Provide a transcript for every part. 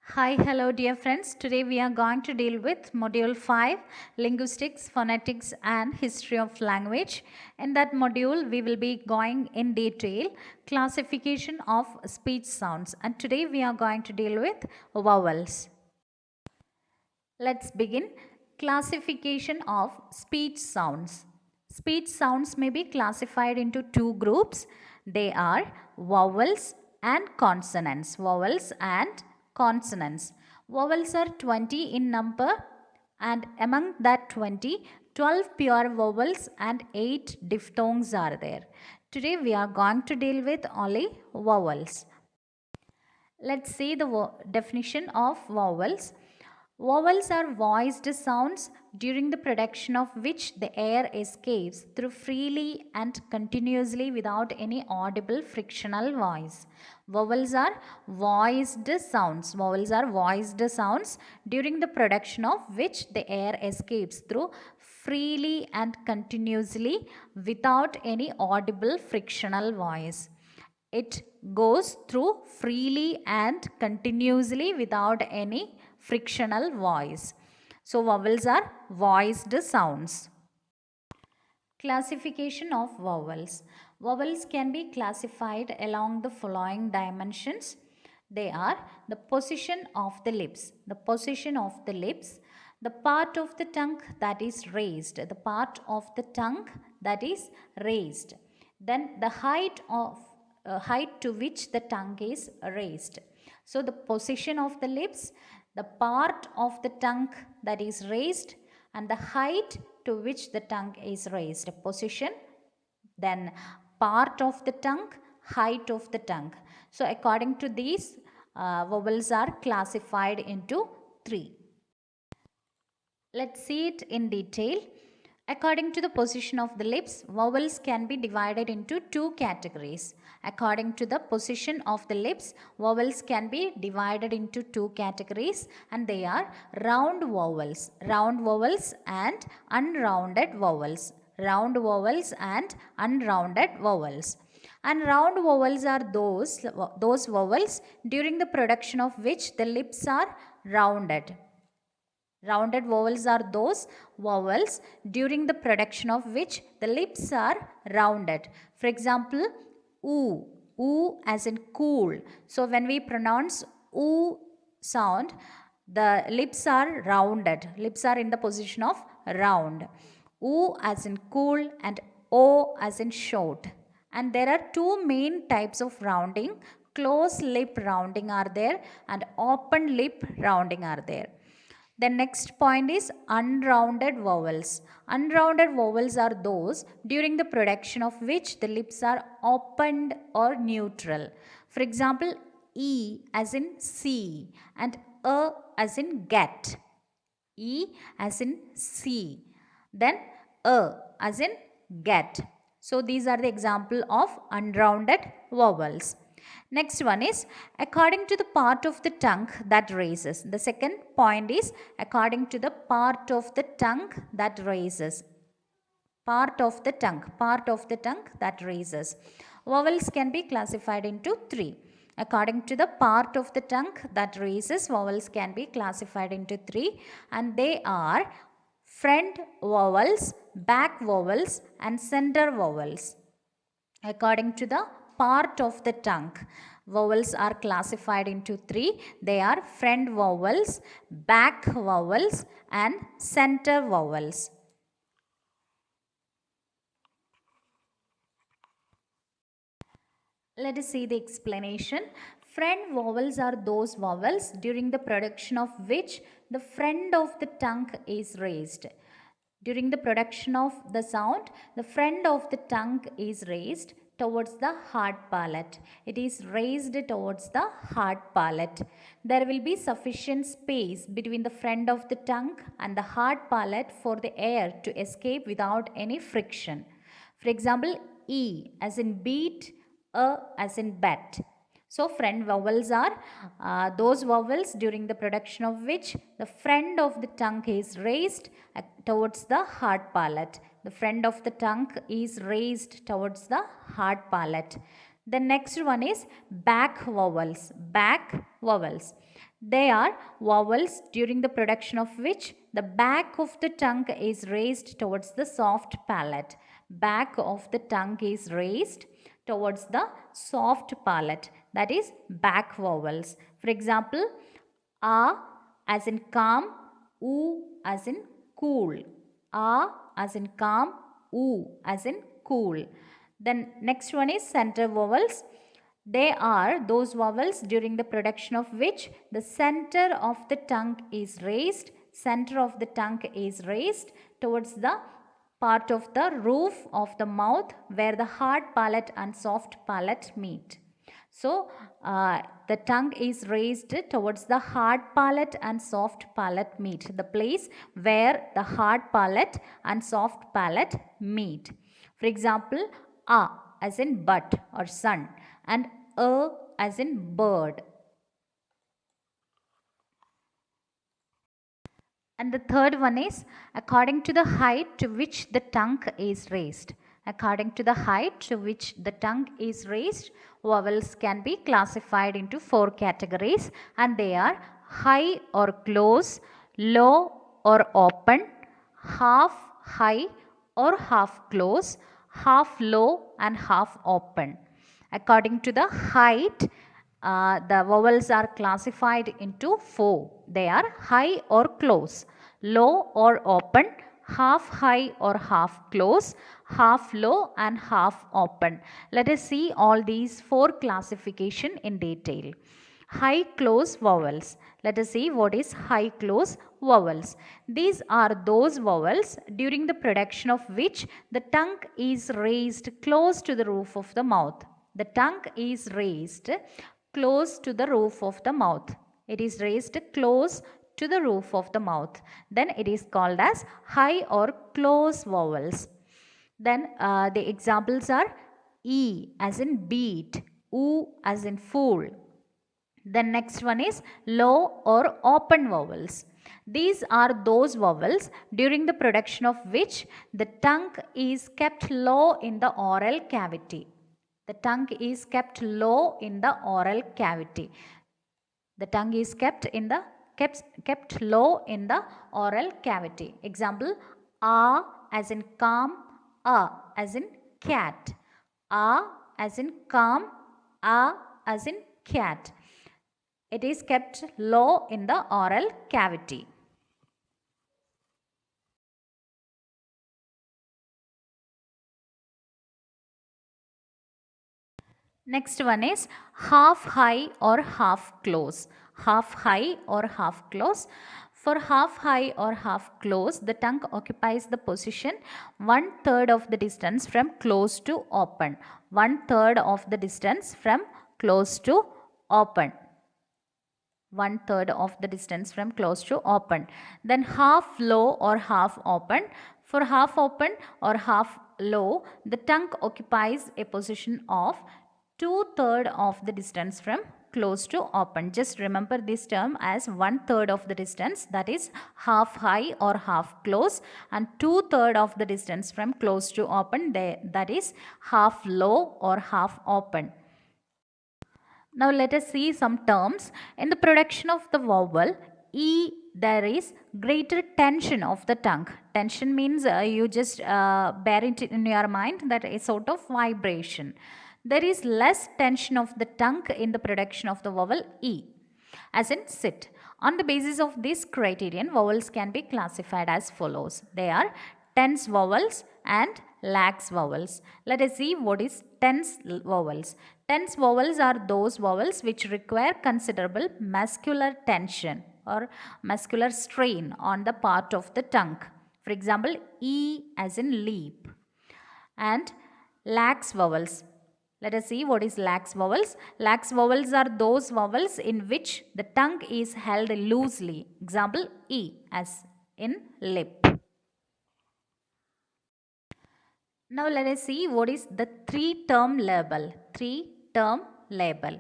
Hi, hello, dear friends. Today we are going to deal with Module 5 Linguistics, Phonetics, and History of Language. In that module, we will be going in detail classification of speech sounds, and today we are going to deal with vowels. Let's begin. Classification of speech sounds. Speech sounds may be classified into two groups. They are vowels and consonants. Vowels and consonants. Vowels are 20 in number, and among that 20, 12 pure vowels and 8 diphthongs are there. Today we are going to deal with only vowels. Let's see the definition of vowels. Vowels are voiced sounds during the production of which the air escapes through freely and continuously without any audible frictional voice. Vowels are voiced sounds. Vowels are voiced sounds during the production of which the air escapes through freely and continuously without any audible frictional voice. It goes through freely and continuously without any frictional voice. So vowels are voiced sounds. Classification of vowels. Vowels can be classified along the following dimensions. They are the position of the lips. The position of the lips, the part of the tongue that is raised, the part of the tongue that is raised. Then the height to which the tongue is raised. So the position of the lips, the part of the tongue that is raised, and the height to which the tongue is raised. Position, then part of the tongue, height of the tongue. So according to these, vowels are classified into three. Let's see it in detail. According to the position of the lips, vowels can be divided into two categories. According to the position of the lips, vowels can be divided into two categories, and they are round vowels and unrounded vowels. Round vowels and unrounded vowels. And round vowels are those vowels during the production of which the lips are rounded. Rounded vowels are those vowels during the production of which the lips are rounded. For example, oo, oo as in cool. So when we pronounce oo sound, the lips are rounded. Lips are in the position of round. Oo as in cool and o as in short. And there are two main types of rounding. Closed lip rounding are there and open lip rounding are there. The next point is unrounded vowels. Unrounded vowels are those during the production of which the lips are opened or neutral. For example, E as in see and A as in get. E as in see. Then A as in get. So these are the example of unrounded vowels. Next one is according to the part of the tongue that raises. The second point is according to the part of the tongue that raises. Part of the tongue that raises. Vowels can be classified into three. According to the part of the tongue that raises, vowels can be classified into three, and they are front vowels, back vowels, and center vowels. According to the part of the tongue, vowels are classified into three. They are front vowels, back vowels, and center vowels. Let us see the explanation. Front vowels are those vowels during the production of which the front of the tongue is raised. During the production of the sound, the front of the tongue is raised towards the hard palate. It is raised towards the hard palate. There will be sufficient space between the front of the tongue and the hard palate for the air to escape without any friction. For example, E as in beat, A as in bet. So front vowels are those vowels during the production of which the front of the tongue is raised towards the hard palate. The front of the tongue is raised towards the hard palate. The next one is back vowels. Back vowels. They are vowels during the production of which the back of the tongue is raised towards the soft palate. Back of the tongue is raised towards the soft palate. That is back vowels. For example, a as in calm, u as in cool. A as in calm, u as in cool. Then next one is center vowels. They are those vowels during the production of which the center of the tongue is raised. Center of the tongue is raised towards the part of the roof of the mouth where the hard palate and soft palate meet. So, the tongue is raised towards the hard palate and soft palate meet. The place where the hard palate and soft palate meet. For example, a as in but or sun and a as in bird. And the third one is according to the height to which the tongue is raised. According to the height to which the tongue is raised, vowels can be classified into 4 categories, and they are high or close, low or open, half high or half close, half low and half open. According to the height, the vowels are classified into 4. They are high or close, low or open, half high or half close, half low and half open. Let us see all these 4 classification in detail. High close vowels. Let us see what is high close vowels. These are those vowels during the production of which the tongue is raised close to the roof of the mouth. The tongue is raised close to the roof of the mouth. It is raised close to the roof of the mouth. Then it is called as high or close vowels. Then the examples are E as in beat, U as in fool. The next one is low or open vowels. These are those vowels during the production of which the tongue is kept low in the oral cavity. The tongue is kept low in the oral cavity. The tongue is kept low in the oral cavity. Example, a as in calm, a as in cat. A as in calm, a as in cat. It is kept low in the oral cavity. Next one is half high or half close. Half high or half close. For half high or half close, the tongue occupies the position 1/3 of the distance from close to open. 1/3 of the distance from close to open. 1/3 of the distance from close to open. Then half low or half open. For half open or half low, the tongue occupies a position of 2/3 of the distance from close to open. Just remember this term as 1/3 of the distance, that is half high or half close, and 2/3 of the distance from close to open, that is half low or half open. Now let us see some terms. In the production of the vowel E, there is greater tension of the tongue. Tension means you just bear it in your mind, that a sort of vibration. There is less tension of the tongue in the production of the vowel E, as in sit. On the basis of this criterion, vowels can be classified as follows. They are tense vowels and lax vowels. Let us see what is tense vowels. Tense vowels are those vowels which require considerable muscular tension or muscular strain on the part of the tongue. For example, E as in leap. And lax vowels. Let us see what is lax vowels. Lax vowels are those vowels in which the tongue is held loosely. Example, E as in lip. Now let us see what is the three-term label. Three-term label.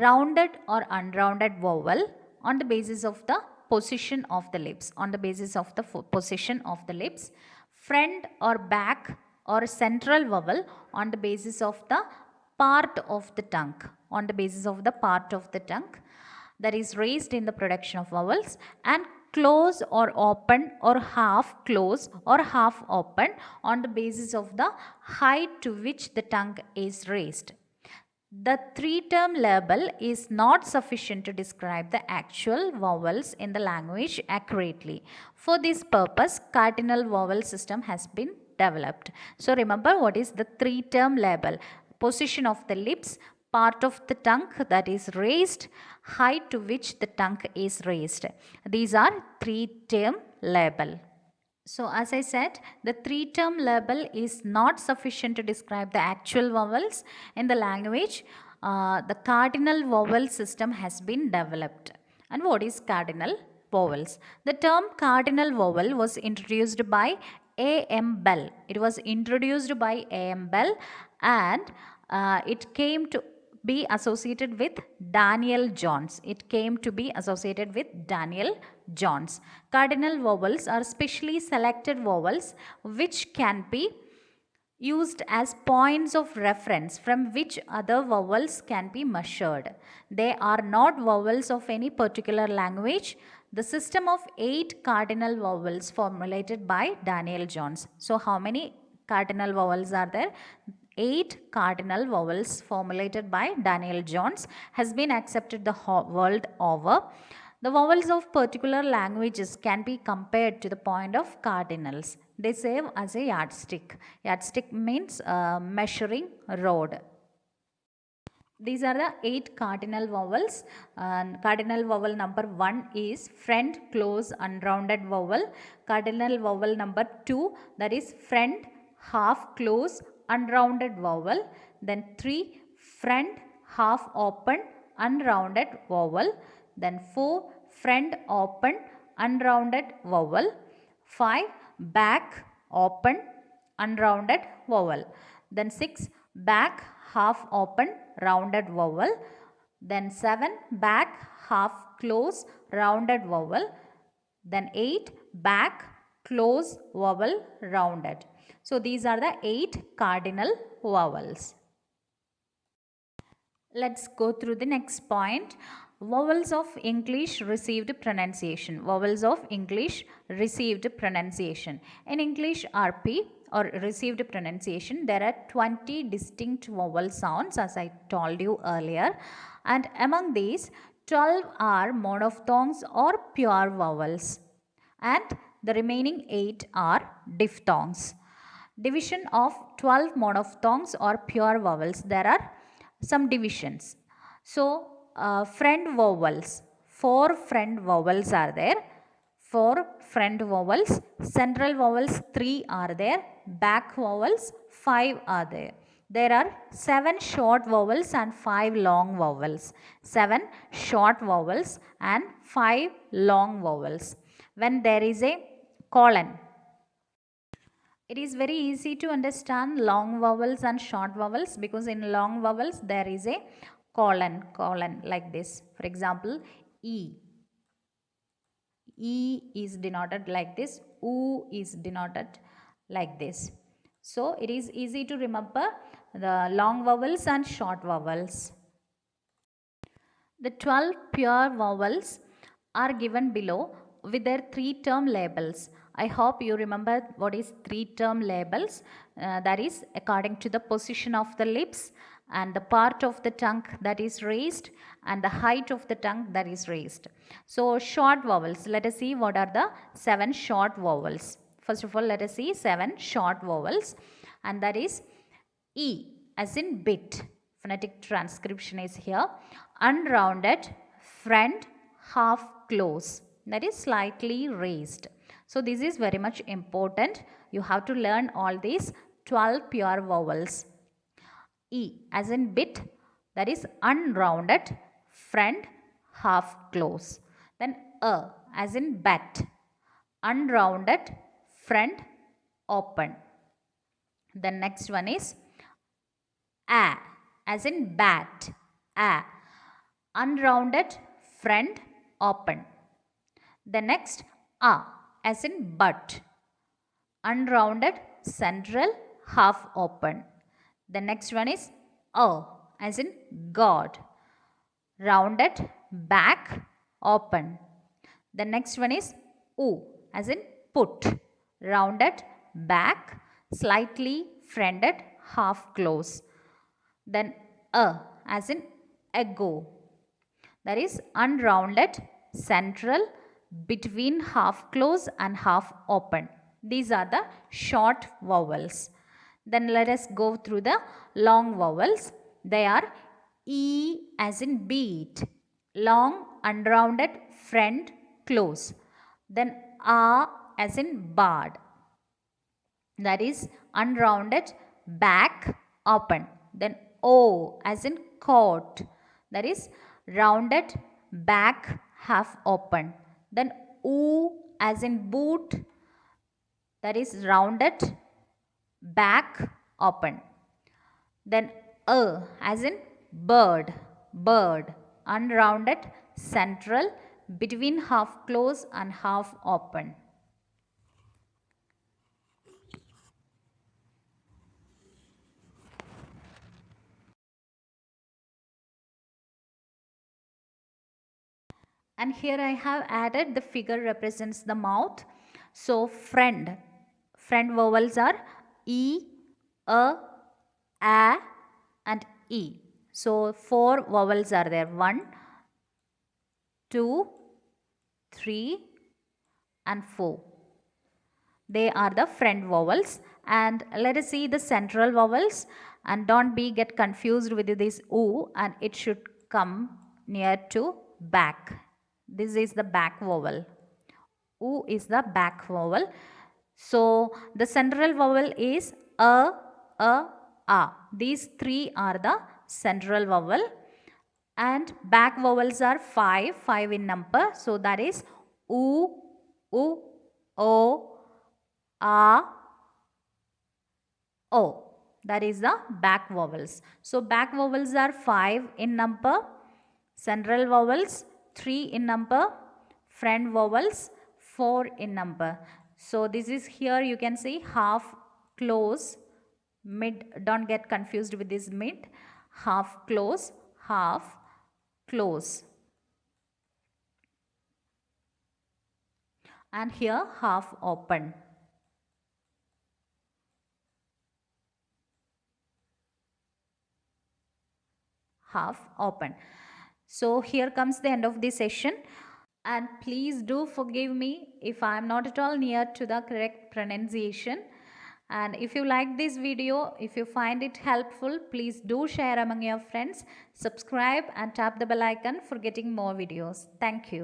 Rounded or unrounded vowel on the basis of the position of the lips. On the basis of the position of the lips. Front or back or central vowel on the basis of the part of the tongue, on the basis of the part of the tongue that is raised in the production of vowels, and close or open or half close or half open on the basis of the height to which the tongue is raised. The three-term label is not sufficient to describe the actual vowels in the language accurately. For this purpose, cardinal vowel system has been developed. So remember, what is the three-term label? Position of the lips, part of the tongue that is raised, height to which the tongue is raised. These are three-term label. So as I said, the three-term label is not sufficient to describe the actual vowels in the language. The cardinal vowel system has been developed. And what is cardinal vowels? The term cardinal vowel was introduced by A.M. Bell. It was introduced by A.M. Bell, and it came to be associated with Daniel Johns. It came to be associated with Daniel Johns. Cardinal vowels are specially selected vowels which can be used as points of reference from which other vowels can be measured. They are not vowels of any particular language. The system of 8 cardinal vowels formulated by Daniel Johns. So how many cardinal vowels are there? 8 cardinal vowels formulated by Daniel Johns has been accepted the world over. The vowels of particular languages can be compared to the point of cardinals. They serve as a yardstick. Yardstick means measuring rod. These are the 8 cardinal vowels. Cardinal vowel number 1 is front close unrounded vowel. Cardinal vowel number 2, that is front half close unrounded vowel. Then 3, front half open unrounded vowel. Then 4, front open unrounded vowel. 5, back open unrounded vowel. Then 6, back half open rounded vowel. Then 7, back half close rounded vowel. Then 8, back close vowel rounded. So these are the 8 cardinal vowels. Let's go through the next point. Vowels of English received pronunciation. Vowels of English received pronunciation. In English RP or received pronunciation, there are 20 distinct vowel sounds, as I told you earlier. And among these, 12 are monophthongs or pure vowels. And the remaining 8 are diphthongs. Division of 12 monophthongs or pure vowels. There are some divisions. So, front vowels, 4 front vowels are there. 4 front vowels. Central vowels 3 are there. Back vowels 5 are there. There are 7 short vowels and 5 long vowels. 7 short vowels and 5 long vowels. When there is a colon, it is very easy to understand long vowels and short vowels, because in long vowels there is a colon like this. For example, E. E is denoted like this. U is denoted like this. So it is easy to remember the long vowels and short vowels. The 12 pure vowels are given below with their 3-term labels. I hope you remember what is 3-term labels. That is according to the position of the lips and the part of the tongue that is raised and the height of the tongue that is raised. So short vowels, let us see what are the 7 short vowels. First of all, let us see 7 short vowels, and that is E as in bit. Phonetic transcription is here. Unrounded, front, half close, that is slightly raised. So this is very much important. You have to learn all these 12 pure vowels. E as in bit, that is unrounded, front, half close. Then A as in bat, unrounded, front, open. The next one is A as in bat, A, unrounded, front, open. The next A as in but, unrounded, central, half open. The next one is O as in God. Rounded back open. The next one is U as in put. Rounded back, slightly friended, half close. Then A as in ago. That is unrounded, central, between half close and half open. These are the short vowels. Then let us go through the long vowels. They are E as in beat, long, unrounded, friend, close. Then A as in bard. That is unrounded, back, open. Then O as in coat. That is rounded, back, half open. Then U as in boot. That is rounded, back, open. Then as in bird, bird, unrounded, central, between half close and half open. And here I have added the figure represents the mouth. So friend vowels are E, A, and E. So 4 vowels are there. 1, 2, 3 and 4. They are the friend vowels. And let us see the central vowels. And don't get confused with this U, and it should come near to back. This is the back vowel. U is the back vowel. So the central vowel is A, A. These 3 are the central vowel. And back vowels are 5 in number. So that is U, O, A, O. That is the back vowels. So back vowels are 5 in number. Central vowels 3 in number. Front vowels 4 in number. So this is here you can see half close, mid, don't get confused with this mid, half close, half close. And here half open. Half open. So here comes the end of this session. And please do forgive me if I am not at all near to the correct pronunciation. And if you like this video, if you find it helpful, please do share among your friends, subscribe and tap the bell icon for getting more videos. Thank you.